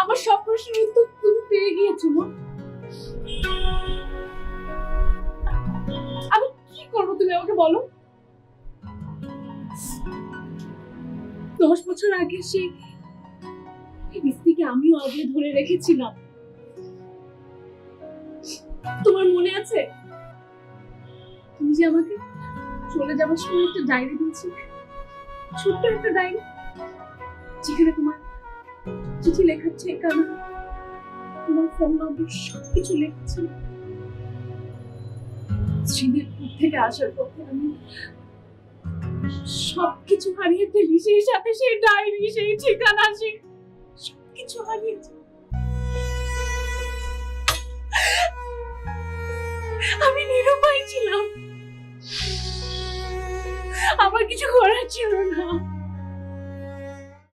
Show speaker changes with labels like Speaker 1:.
Speaker 1: আমার সব প্রশ্নের উত্তর তুমি পেয়ে গিয়েছো মা। আমি কি করবো তুমি আমাকে বলো। 10 বছর আগে সেই স্ত্রীকে আমিও আগে ধরে রেখেছিলাম, তোমার মনে আছে? তুমি যে আমাকে চলে যাবার সময় একটা ডায়েরি দিয়েছিলে, ছোট্ট একটা ডায়েরি, যেখানে তোমার চিঠি লেখার ঠিকানা, তোমার ফোন নম্বর সবকিছু লেখা ছিল। শ্রীদেবপুর থেকে আসার পথে আমি সবকিছু হারিয়ে ফেলি, সেই সাথে সেই ডায়েরি, সেই ঠিকানা, সেই সবকিছু হারিয়েছি। আমি নিরুপায় ছিলাম, আমার কিছু করার ছিল না।